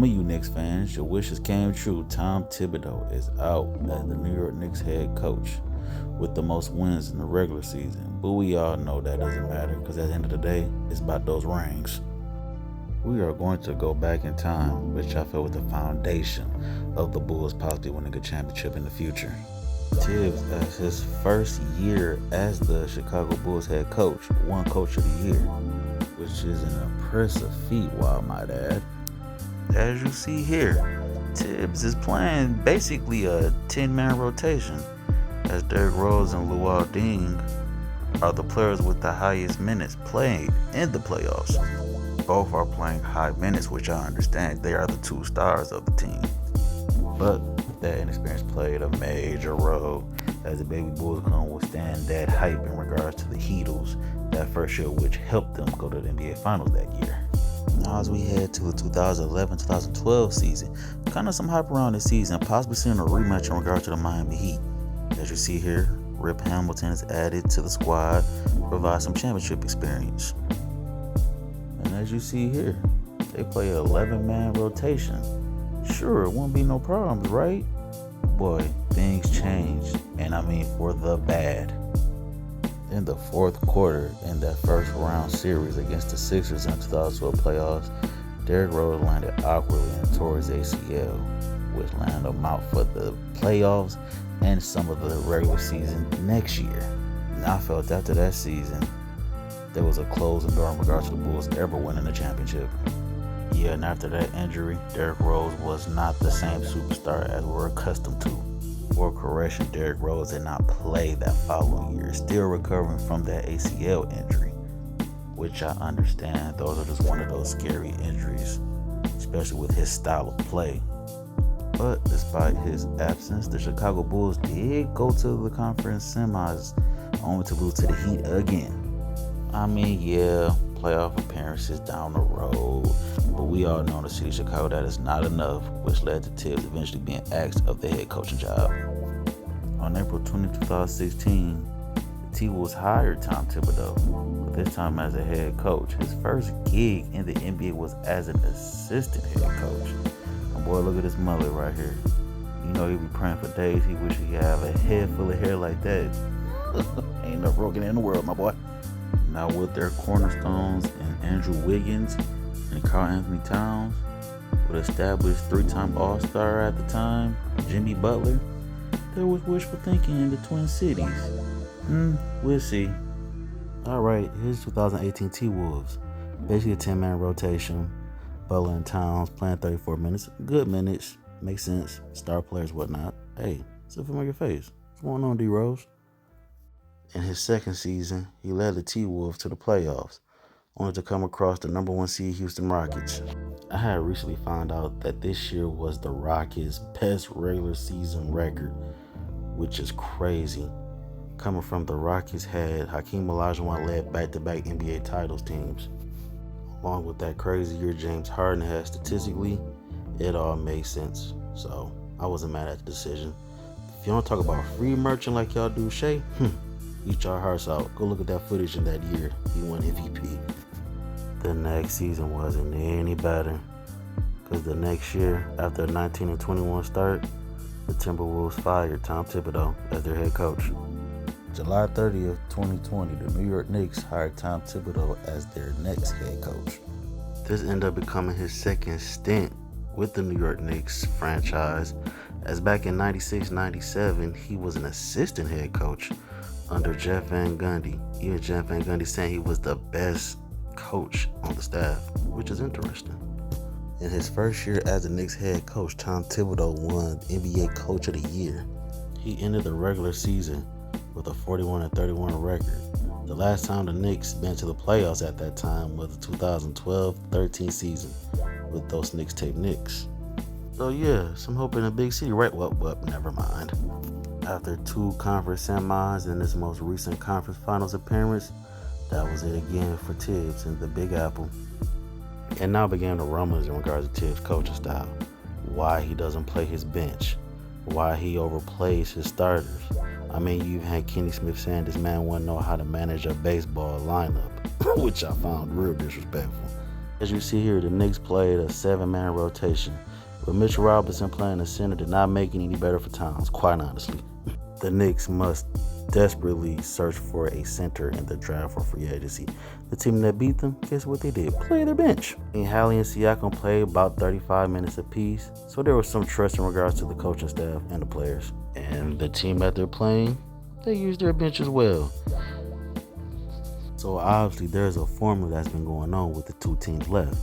some of you Knicks fans, your wishes came true. Tom Thibodeau is out as the New York Knicks head coach with the most wins in the regular season. But we all know that doesn't matter because at the end of the day, it's about those rings. We are going to go back in time, which I feel was the foundation of the Bulls possibly winning a championship in the future. Tibbs, as his first year as the Chicago Bulls head coach, won Coach of the Year, which is an impressive feat, while I might add. As you see here, Tibbs is playing basically a 10-man rotation, as Derrick Rose and Luol Deng are the players with the highest minutes played in the playoffs. Both are playing high minutes, which I understand. They are the two stars of the team. But that inexperience played a major role as the Baby Bulls couldn't withstand that hype in regards to the Heatles that first year, which helped them go to the NBA Finals that year. Now as we head to the 2011-2012 season, kind of some hype around this season, possibly seeing a rematch in regards to the Miami Heat. As you see here, Rip Hamilton is added to the squad to provide some championship experience. And as you see here, they play an 11-man rotation. Sure, it won't be no problems, right? Boy, things changed, and I mean for the bad. In the fourth quarter, in that first round series against the Sixers in the 2012 playoffs, Derrick Rose landed awkwardly and tore his ACL, which landed him out for the playoffs and some of the regular season next year. And I felt after that season, there was a closing door in regards to the Bulls ever winning the championship. Yeah, and after that injury, Derrick Rose was not the same superstar as we're accustomed to. For correction, Derrick Rose did not play that following year, still recovering from that ACL injury, which I understand. Those are just one of those scary injuries, especially with his style of play. But despite his absence, the Chicago Bulls did go to the conference semis, only to lose to the Heat again. I mean, yeah, playoff appearances down the road, but we all know in the city of Chicago that is not enough, which led to Tibbs eventually being axed of the head coaching job. On April 20, 2016, the T-Wolves hired Tom Thibodeau, but this time as a head coach. His first gig in the NBA was as an assistant head coach. And boy, look at this mullet right here. You know, he'd be praying for days. He wish he could have a head full of hair like that. Ain't no broken in the world, my boy. Now with their cornerstones and Andrew Wiggins and Karl Anthony Towns, with established three-time All-Star at the time, Jimmy Butler, there was wishful thinking in the Twin Cities. We'll see. Alright, here's 2018 T-Wolves. Basically a 10-man rotation. Butler and Towns playing 34 minutes. Good minutes. Makes sense. Star players, whatnot. Hey, it's a familiar face. What's going on, D-Rose? In his second season, he led the T-Wolves to the playoffs, only to come across the number 1 seed Houston Rockets. I had recently found out that this year was the Rockets' best regular season record, which is crazy. Coming from the Rockets had Hakeem Olajuwon led back-to-back NBA titles teams. Along with that crazy year James Harden had statistically, it all made sense. So I wasn't mad at the decision. If you don't talk about free merchant like y'all do Shea, eat your hearts out. Go look at that footage in that year. He won MVP. The next season wasn't any better, because the next year, after a 19-21 start, the Timberwolves fired Tom Thibodeau as their head coach. July 30th, 2020, the New York Knicks hired Tom Thibodeau as their next head coach. This ended up becoming his second stint with the New York Knicks franchise, as back in 96-97, he was an assistant head coach under Jeff Van Gundy. Even Jeff Van Gundy saying he was the best coach on the staff, which is interesting. In his first year as the Knicks head coach, Tom Thibodeau won NBA Coach of the Year. He ended the regular season with a 41-31 record. The last time the Knicks been to the playoffs at that time was the 2012-13 season with those Knicks tape Knicks. So yeah, some hope in a big city, right? Well, never mind. After 2 conference semis and his most recent conference finals appearance, that was it again for Tibbs in the Big Apple. And now began the rumblings in regards to Tibbs' coaching style. Why he doesn't play his bench. Why he overplays his starters. I mean, you've had Kenny Smith saying this man wouldn't know how to manage a baseball lineup, which I found real disrespectful. As you see here, the Knicks played a 7-man rotation, but Mitchell Robinson playing the center did not make it any better for Towns, quite honestly. The Knicks must desperately search for a center in the draft for free agency. The team that beat them, guess what they did? Play their bench. And Hallie and Siakam played about 35 minutes apiece, so there was some trust in regards to the coaching staff and the players. And the team that they're playing, they used their bench as well. So obviously there's a formula that's been going on with the two teams left.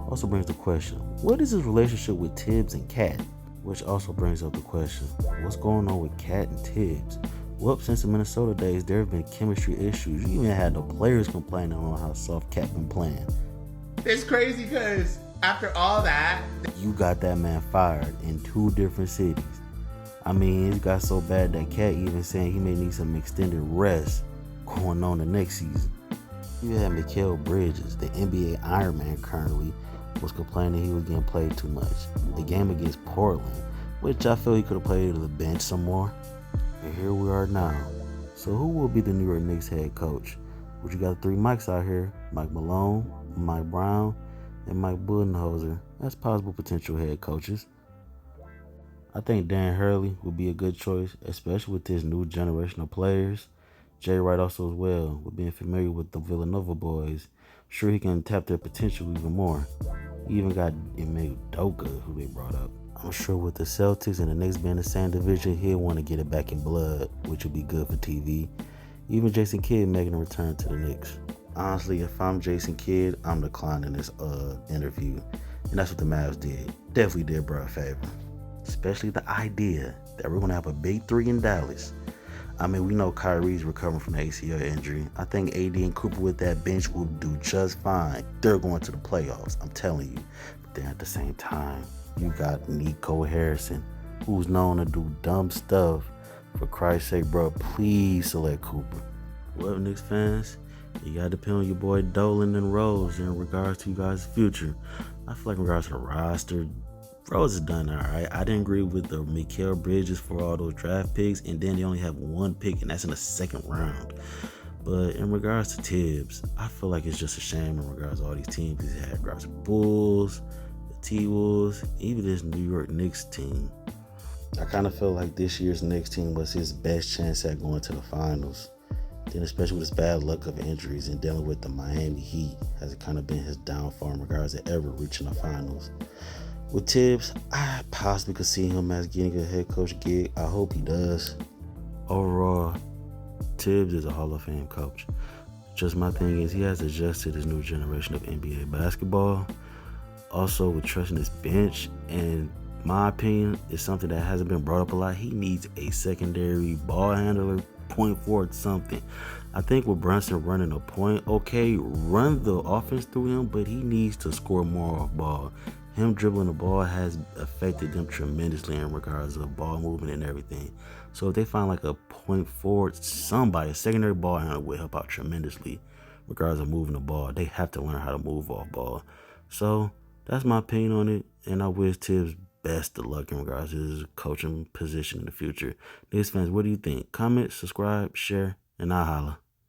Also brings the question, what is his relationship with Tibbs and Cat? Which also brings up the question, what's going on with Cat and Tibbs? Well, since the Minnesota days, there have been chemistry issues. You even had the players complaining on how soft Cat been playing. It's crazy because after all that, you got that man fired in 2 different cities. I mean, it got so bad that Cat even saying he may need some extended rest going on the next season. You had Mikal Bridges, the NBA Iron Man currently, was complaining he was getting played too much. The game against Portland, which I feel he could have played to the bench some more. And here we are now. So who will be the New York Knicks head coach? Well, you got 3 Mikes out here, Mike Malone, Mike Brown, and Mike Budenholzer. That's possible potential head coaches. I think Dan Hurley would be a good choice, especially with his new generation of players. Jay Wright also as well, with being familiar with the Villanova boys. Sure, he can tap their potential even more. He even got Ime Udoka, who they brought up. I'm sure with the Celtics and the Knicks being in the same division, he'll want to get it back in blood, which would be good for TV. Even Jason Kidd making a return to the Knicks. Honestly, if I'm Jason Kidd, I'm declining this interview. And that's what the Mavs did. Definitely did bro a favor. Especially the idea that we're going to have a big 3 in Dallas. I mean, we know Kyrie's recovering from the ACL injury. I think AD and Cooper with that bench will do just fine. They're going to the playoffs, I'm telling you. But then at the same time, you got Nico Harrison, who's known to do dumb stuff. For Christ's sake, bro, please select Cooper. Well, Knicks fans, you got to depend on your boy Dolan and Rose in regards to you guys' future. I feel like in regards to the roster, Rose has done all right. I didn't agree with the Mikal Bridges for all those draft picks, and then they only have 1 pick, and that's in the 2nd round. But in regards to Tibbs, I feel like it's just a shame in regards to all these teams. He's had regards to Bulls, the T-Wolves, even this New York Knicks team. I kind of feel like this year's Knicks team was his best chance at going to the finals. Then especially with his bad luck of injuries and dealing with the Miami Heat has kind of been his downfall in regards to ever reaching the finals. With Tibbs, I possibly could see him as getting a head coach gig. I hope he does. Overall, Tibbs is a Hall of Fame coach. Just my thing is he has adjusted his new generation of NBA basketball. Also with trusting his bench, and my opinion is something that hasn't been brought up a lot. He needs a secondary ball handler, point forward, something. I think with Brunson running a point, okay, run the offense through him, but he needs to score more off ball. Him dribbling the ball has affected them tremendously in regards of ball movement and everything. So if they find like a point forward, somebody, a secondary ball handler will help out tremendously in regards of moving the ball. They have to learn how to move off ball. So that's my opinion on it, and I wish Tibbs best of luck in regards to his coaching position in the future. Knicks fans, what do you think? Comment, subscribe, share, and I'll holla.